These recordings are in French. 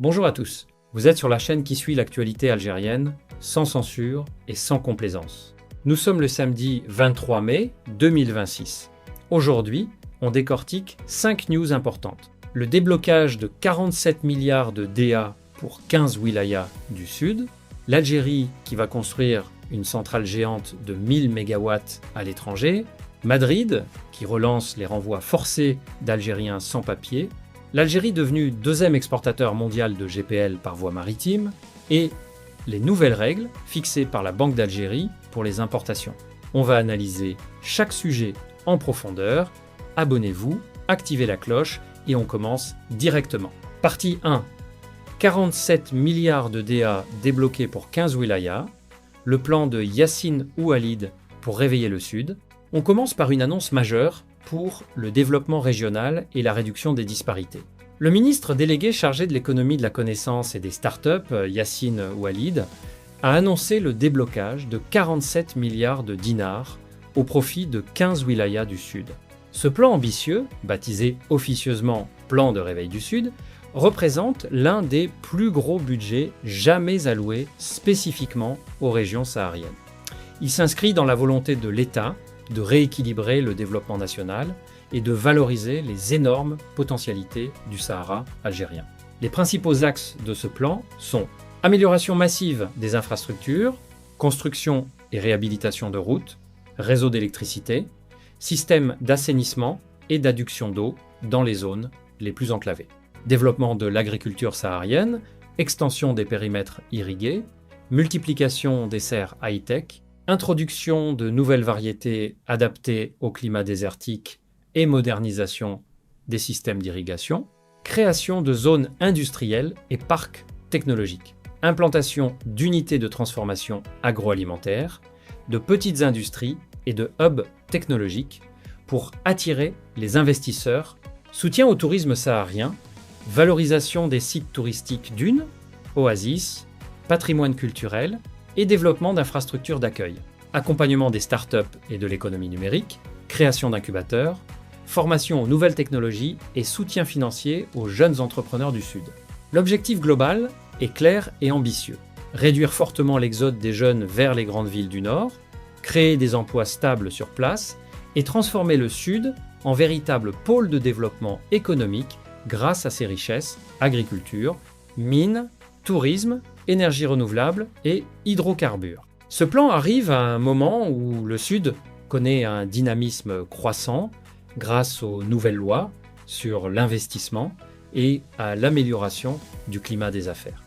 Bonjour à tous, vous êtes sur la chaîne qui suit l'actualité algérienne, sans censure et sans complaisance. Nous sommes le samedi 23 mai 2026. Aujourd'hui, on décortique 5 news importantes. Le déblocage de 47 milliards de DA pour 15 wilayas du sud, l'Algérie qui va construire une centrale géante de 1000 MW à l'étranger, Madrid qui relance les renvois forcés d'Algériens sans papier, l'Algérie devenue deuxième exportateur mondial de GPL par voie maritime et les nouvelles règles fixées par la Banque d'Algérie pour les importations. On va analyser chaque sujet en profondeur. Abonnez-vous, activez la cloche et on commence directement. Partie 1. 47 milliards de DA débloqués pour 15 wilayas. Le plan de Yassine Oualid pour réveiller le Sud. On commence par une annonce majeure pour le développement régional et la réduction des disparités. Le ministre délégué chargé de l'économie de la connaissance et des startups, Yassine Oualid, a annoncé le déblocage de 47 milliards de dinars au profit de 15 wilayas du Sud. Ce plan ambitieux, baptisé officieusement Plan de réveil du Sud, représente l'un des plus gros budgets jamais alloués spécifiquement aux régions sahariennes. Il s'inscrit dans la volonté de l'État de rééquilibrer le développement national et de valoriser les énormes potentialités du Sahara algérien. Les principaux axes de ce plan sont amélioration massive des infrastructures, construction et réhabilitation de routes, réseaux d'électricité, système d'assainissement et d'adduction d'eau dans les zones les plus enclavées, développement de l'agriculture saharienne, extension des périmètres irrigués, multiplication des serres high-tech, introduction de nouvelles variétés adaptées au climat désertique et modernisation des systèmes d'irrigation, création de zones industrielles et parcs technologiques, implantation d'unités de transformation agroalimentaire, de petites industries et de hubs technologiques pour attirer les investisseurs, soutien au tourisme saharien, valorisation des sites touristiques dunes, oasis, patrimoine culturel, et développement d'infrastructures d'accueil, accompagnement des startups et de l'économie numérique, création d'incubateurs, formation aux nouvelles technologies et soutien financier aux jeunes entrepreneurs du Sud. L'objectif global est clair et ambitieux. Réduire fortement l'exode des jeunes vers les grandes villes du Nord, créer des emplois stables sur place et transformer le Sud en véritable pôle de développement économique grâce à ses richesses, agriculture, mines, tourisme, énergie renouvelable et hydrocarbures. Ce plan arrive à un moment où le Sud connaît un dynamisme croissant grâce aux nouvelles lois sur l'investissement et à l'amélioration du climat des affaires.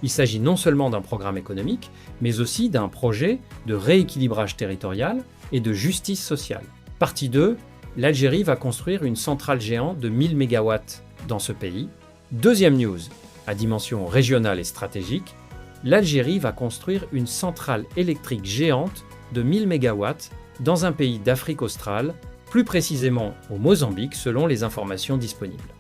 Il s'agit non seulement d'un programme économique, mais aussi d'un projet de rééquilibrage territorial et de justice sociale. Partie 2, l'Algérie va construire une centrale géante de 1000 MW dans ce pays. Deuxième news, à dimension régionale et stratégique, l'Algérie va construire une centrale électrique géante de 1000 MW dans un pays d'Afrique australe, plus précisément au Mozambique selon les informations disponibles.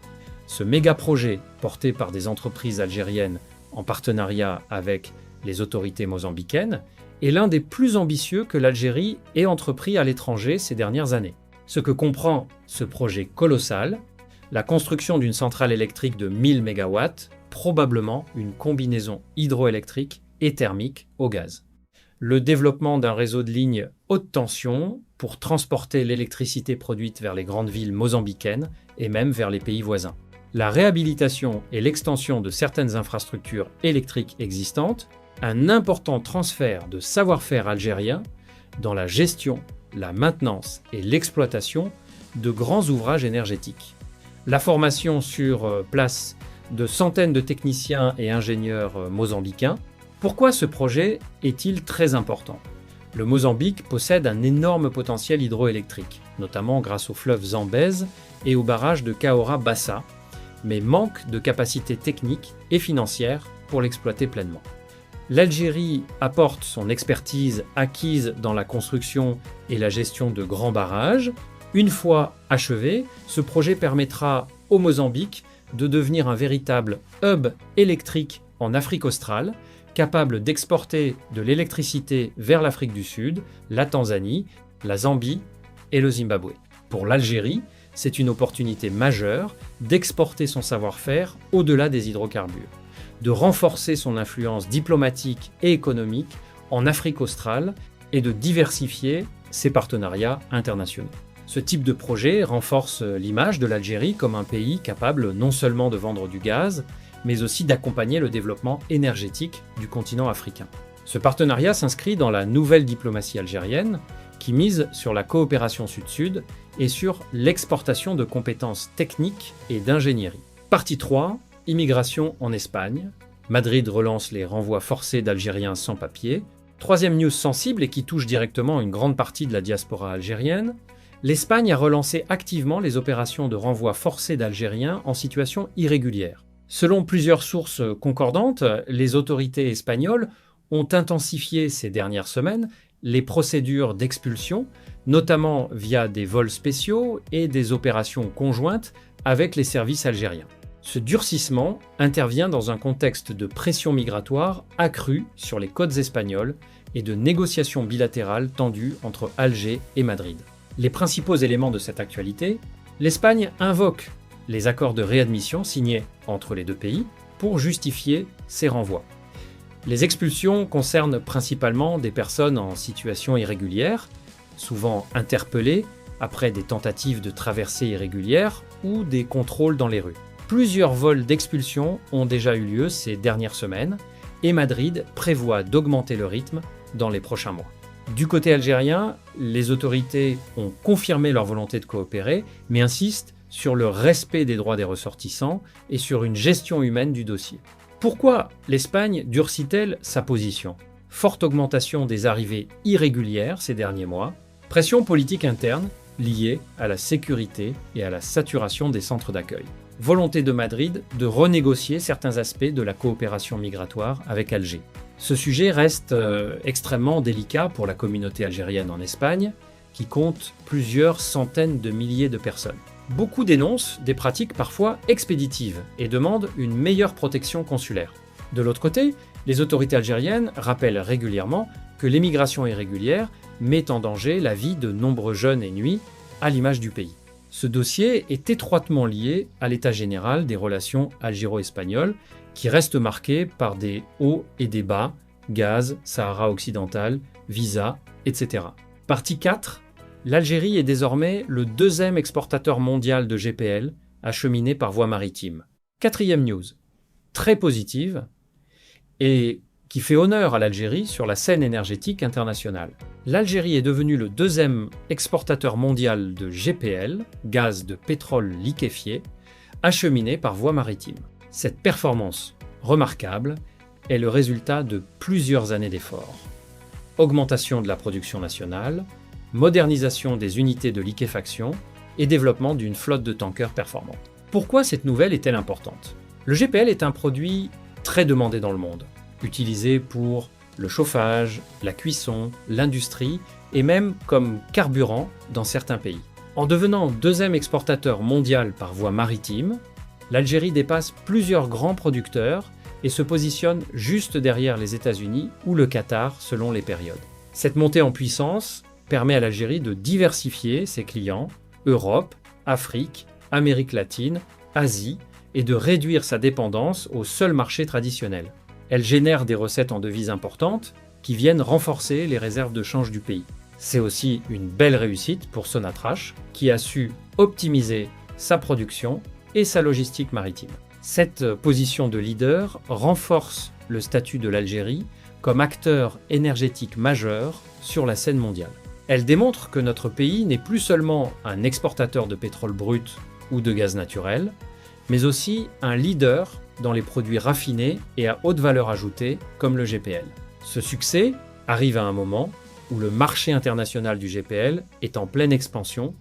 Ce méga-projet, porté par des entreprises algériennes en partenariat avec les autorités mozambicaines, est l'un des plus ambitieux que l'Algérie ait entrepris à l'étranger ces dernières années. Ce que comprend ce projet colossal, la construction d'une centrale électrique de 1000 MW, probablement une combinaison hydroélectrique et thermique au gaz. Le développement d'un réseau de lignes haute tension pour transporter l'électricité produite vers les grandes villes mozambicaines et même vers les pays voisins. La réhabilitation et l'extension de certaines infrastructures électriques existantes, un important transfert de savoir-faire algérien dans la gestion, la maintenance et l'exploitation de grands ouvrages énergétiques. La formation sur place de centaines de techniciens et ingénieurs mozambicains. Pourquoi ce projet est-il très important ? Le Mozambique possède un énorme potentiel hydroélectrique, notamment grâce au fleuve Zambèze et au barrage de Cahora Bassa, mais manque de capacités techniques et financières pour l'exploiter pleinement. L'Algérie apporte son expertise acquise dans la construction et la gestion de grands barrages. Une fois achevé, ce projet permettra au Mozambique de devenir un véritable hub électrique en Afrique australe, capable d'exporter de l'électricité vers l'Afrique du Sud, la Tanzanie, la Zambie et le Zimbabwe. Pour l'Algérie, c'est une opportunité majeure d'exporter son savoir-faire au-delà des hydrocarbures, de renforcer son influence diplomatique et économique en Afrique australe et de diversifier ses partenariats internationaux. Ce type de projet renforce l'image de l'Algérie comme un pays capable non seulement de vendre du gaz, mais aussi d'accompagner le développement énergétique du continent africain. Ce partenariat s'inscrit dans la nouvelle diplomatie algérienne qui mise sur la coopération sud-sud et sur l'exportation de compétences techniques et d'ingénierie. Partie 3, immigration en Espagne. Madrid relance les renvois forcés d'Algériens sans papier. Troisième news sensible et qui touche directement une grande partie de la diaspora algérienne. L'Espagne a relancé activement les opérations de renvoi forcé d'Algériens en situation irrégulière. Selon plusieurs sources concordantes, les autorités espagnoles ont intensifié ces dernières semaines les procédures d'expulsion, notamment via des vols spéciaux et des opérations conjointes avec les services algériens. Ce durcissement intervient dans un contexte de pression migratoire accrue sur les côtes espagnoles et de négociations bilatérales tendues entre Alger et Madrid. Les principaux éléments de cette actualité, l'Espagne invoque les accords de réadmission signés entre les deux pays pour justifier ces renvois. Les expulsions concernent principalement des personnes en situation irrégulière, souvent interpellées après des tentatives de traversée irrégulière ou des contrôles dans les rues. Plusieurs vols d'expulsion ont déjà eu lieu ces dernières semaines et Madrid prévoit d'augmenter le rythme dans les prochains mois. Du côté algérien, les autorités ont confirmé leur volonté de coopérer, mais insistent sur le respect des droits des ressortissants et sur une gestion humaine du dossier. Pourquoi l'Espagne durcit-elle sa position ? Forte augmentation des arrivées irrégulières ces derniers mois, pression politique interne liée à la sécurité et à la saturation des centres d'accueil. Volonté de Madrid de renégocier certains aspects de la coopération migratoire avec Alger. Ce sujet reste extrêmement délicat pour la communauté algérienne en Espagne, qui compte plusieurs centaines de milliers de personnes. Beaucoup dénoncent des pratiques parfois expéditives et demandent une meilleure protection consulaire. De l'autre côté, les autorités algériennes rappellent régulièrement que l'émigration irrégulière met en danger la vie de nombreux jeunes et nuit, à l'image du pays. Ce dossier est étroitement lié à l'état général des relations algéro-espagnoles, qui reste marqué par des hauts et des bas, gaz, Sahara occidental, visa, etc. Partie 4. L'Algérie est désormais le deuxième exportateur mondial de GPL acheminé par voie maritime. Quatrième news, très positive et qui fait honneur à l'Algérie sur la scène énergétique internationale. L'Algérie est devenue le deuxième exportateur mondial de GPL, gaz de pétrole liquéfié, acheminé par voie maritime. Cette performance remarquable est le résultat de plusieurs années d'efforts. Augmentation de la production nationale, modernisation des unités de liquéfaction et développement d'une flotte de tankers performante. Pourquoi cette nouvelle est-elle importante ? Le GPL est un produit très demandé dans le monde, utilisé pour le chauffage, la cuisson, l'industrie et même comme carburant dans certains pays. En devenant deuxième exportateur mondial par voie maritime, l'Algérie dépasse plusieurs grands producteurs et se positionne juste derrière les États-Unis ou le Qatar selon les périodes. Cette montée en puissance permet à l'Algérie de diversifier ses clients, Europe, Afrique, Amérique latine, Asie, et de réduire sa dépendance aux seuls marchés traditionnels. Elle génère des recettes en devises importantes qui viennent renforcer les réserves de change du pays. C'est aussi une belle réussite pour Sonatrach qui a su optimiser sa production et sa logistique maritime. Cette position de leader renforce le statut de l'Algérie comme acteur énergétique majeur sur la scène mondiale. Elle démontre que notre pays n'est plus seulement un exportateur de pétrole brut ou de gaz naturel, mais aussi un leader dans les produits raffinés et à haute valeur ajoutée comme le GPL. Ce succès arrive à un moment où le marché international du GPL est en pleine expansion,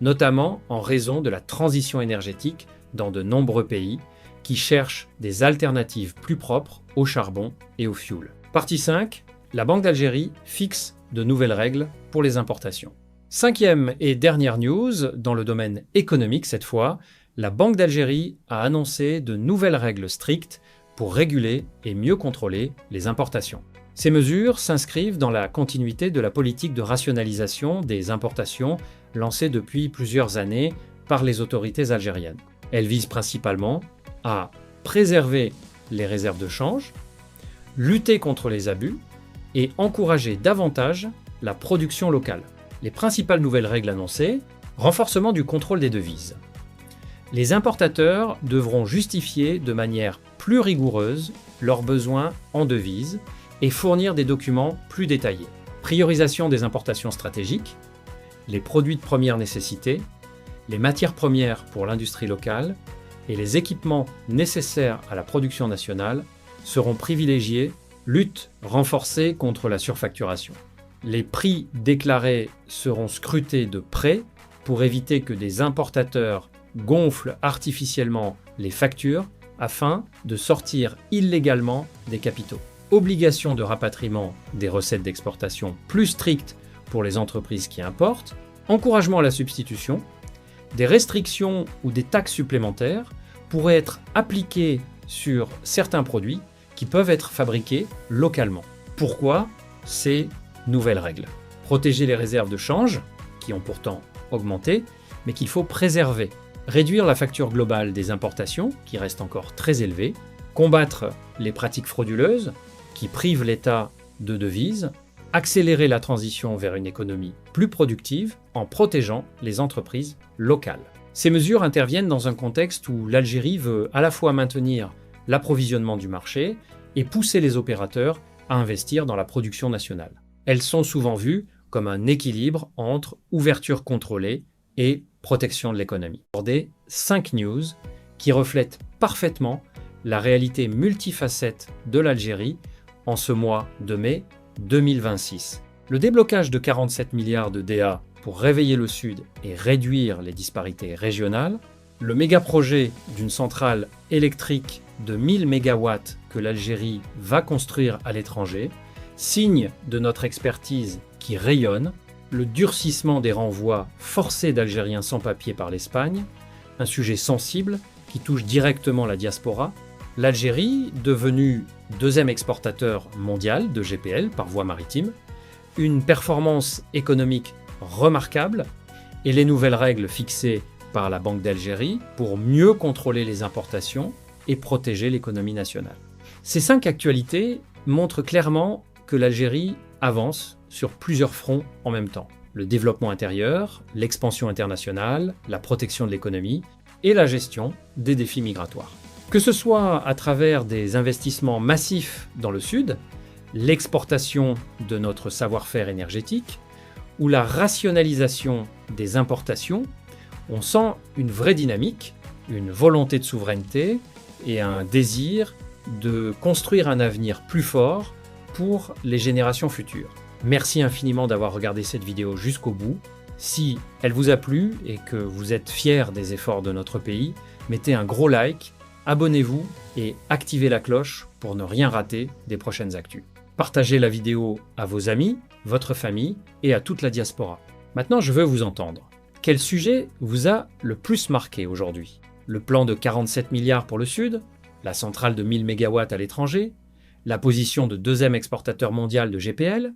notamment en raison de la transition énergétique dans de nombreux pays qui cherchent des alternatives plus propres au charbon et au fioul. Partie 5. La Banque d'Algérie fixe de nouvelles règles pour les importations. Cinquième et dernière news, dans le domaine économique cette fois, la Banque d'Algérie a annoncé de nouvelles règles strictes pour réguler et mieux contrôler les importations. Ces mesures s'inscrivent dans la continuité de la politique de rationalisation des importations lancée depuis plusieurs années par les autorités algériennes. Elle vise principalement à préserver les réserves de change, lutter contre les abus et encourager davantage la production locale. Les principales nouvelles règles annoncées: renforcement du contrôle des devises. Les importateurs devront justifier de manière plus rigoureuse leurs besoins en devises et fournir des documents plus détaillés. Priorisation des importations stratégiques, les produits de première nécessité, les matières premières pour l'industrie locale et les équipements nécessaires à la production nationale seront privilégiés. Lutte renforcée contre la surfacturation. Les prix déclarés seront scrutés de près pour éviter que des importateurs gonflent artificiellement les factures afin de sortir illégalement des capitaux. Obligation de rapatriement des recettes d'exportation plus strictes pour les entreprises qui importent, encouragement à la substitution, des restrictions ou des taxes supplémentaires pourraient être appliquées sur certains produits qui peuvent être fabriqués localement. Pourquoi ces nouvelles règles? Protéger les réserves de change, qui ont pourtant augmenté, mais qu'il faut préserver. Réduire la facture globale des importations, qui reste encore très élevée. Combattre les pratiques frauduleuses, qui privent l'État de devises. Accélérer la transition vers une économie plus productive en protégeant les entreprises locales. Ces mesures interviennent dans un contexte où l'Algérie veut à la fois maintenir l'approvisionnement du marché et pousser les opérateurs à investir dans la production nationale. Elles sont souvent vues comme un équilibre entre ouverture contrôlée et protection de l'économie. Aborder 5 news qui reflètent parfaitement la réalité multifacette de l'Algérie en ce mois de mai 2026. Le déblocage de 47 milliards de DA pour réveiller le Sud et réduire les disparités régionales, le méga-projet d'une centrale électrique de 1000 MW que l'Algérie va construire à l'étranger, signe de notre expertise qui rayonne, le durcissement des renvois forcés d'Algériens sans papier par l'Espagne, un sujet sensible qui touche directement la diaspora, l'Algérie, devenue deuxième exportateur mondial de GPL par voie maritime, une performance économique remarquable et les nouvelles règles fixées par la Banque d'Algérie pour mieux contrôler les importations et protéger l'économie nationale. Ces 5 actualités montrent clairement que l'Algérie avance sur plusieurs fronts en même temps. Le développement intérieur, l'expansion internationale, la protection de l'économie et la gestion des défis migratoires. Que ce soit à travers des investissements massifs dans le Sud, l'exportation de notre savoir-faire énergétique ou la rationalisation des importations, on sent une vraie dynamique, une volonté de souveraineté et un désir de construire un avenir plus fort pour les générations futures. Merci infiniment d'avoir regardé cette vidéo jusqu'au bout. Si elle vous a plu et que vous êtes fiers des efforts de notre pays, mettez un gros like, abonnez-vous et activez la cloche pour ne rien rater des prochaines actus. Partagez la vidéo à vos amis, votre famille et à toute la diaspora. Maintenant, je veux vous entendre. Quel sujet vous a le plus marqué aujourd'hui? Le plan de 47 milliards pour le Sud, la centrale de 1000 MW à l'étranger, la position de deuxième exportateur mondial de GPL,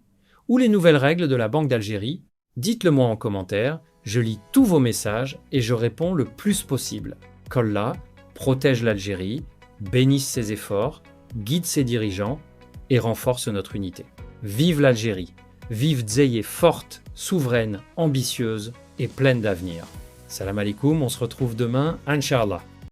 ou les nouvelles règles de la Banque d'Algérie? Dites-le moi en commentaire, je lis tous vos messages et je réponds le plus possible. qu'Allah protège l'Algérie, bénisse ses efforts, guide ses dirigeants et renforce notre unité. Vive l'Algérie, vive Dzeye forte, souveraine, ambitieuse et pleine d'avenir. Salam alaikum, on se retrouve demain, Inch'Allah.